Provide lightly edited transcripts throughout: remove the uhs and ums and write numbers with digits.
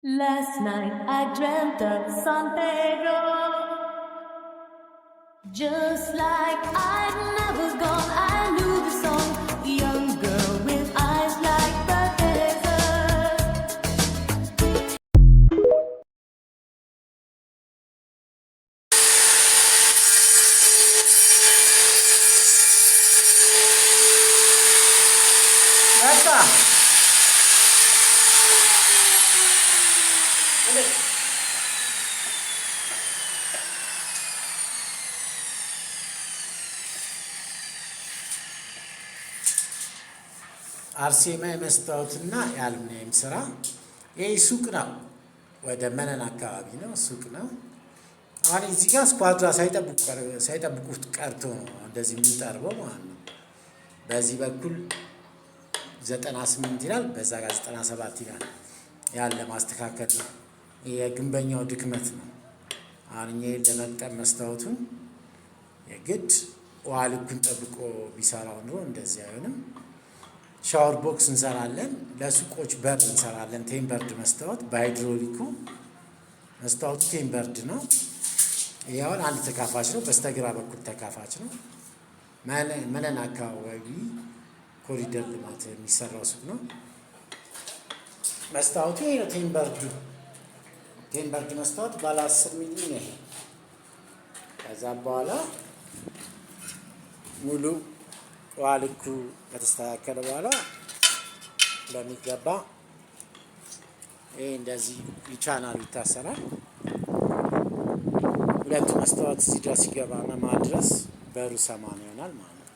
Last night I dreamt of San Pedro, just like I'd never gone. I knew the song, young girl with eyes like the desert. Nasa? አርሴማ የመስታወትና የአልሙኒየም ስራ ይህ ሱቅ ነው። ወደ መነን አካባቢ ነው ሱቅ ነው። አሁን እዚህ ጋር ስኳድራ ሳይጠብቁት ቀርቶ ነው እንደዚህ የምንጠርበው ማለት ነው። በዚህ በኩል 98 ይላል፣ በዛ ጋር 97 ይላል። ያለ ማስተካከል ነው። የግንበኛው ድክመት ነው። አሁን እኛ ለመቅጠም መስታወቱን የግድ ውሃ ልኩን ጠብቆ ቢሰራው ኑሮ እንደዚህ አይሆንም። ሻወር ቦክስ እንሰራለን፣ ለሱቆች በር እንሰራለን። ቴምበርድ መስታወት በሃይድሮሊኩ መስታወቱ ቴምበርድ ነው። ይኸውን አንድ ተካፋች ነው። በስተግራ በኩል ተካፋች ነው። መነን አካባቢ ኮሪደር ልማት የሚሰራው ሱቅ ነው። መስታወቱ ይሄ ነው። ቴምበርድ መስታወት ባለ 10 ሚሊ ነው። ከዛ በኋላ ሙሉ ውሃ ልኩ ከተስተካከለ በኋላ በሚገባ ይሄ እንደዚህ ይቻናሉ ይታሰራል። ሁለቱ መስታወት እዚህ ድረስ ሲገባና መሀል ድረስ በሩ 80 ይሆናል ማለት ነው።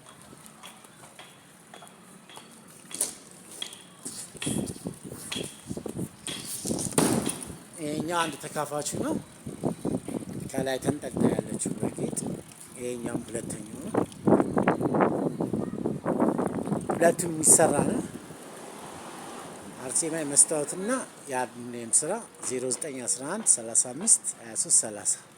ይሄኛው አንድ ተካፋቹ ነው። ከላይ ተንጠልጣ ያለችው በጌጥ ይሄኛውም ሁለተኛው ነው። ሁለቱም የሚሰራ ነው። አርሴማ መስታወትና የአልሙኒየም ስራ 0911 35 23 30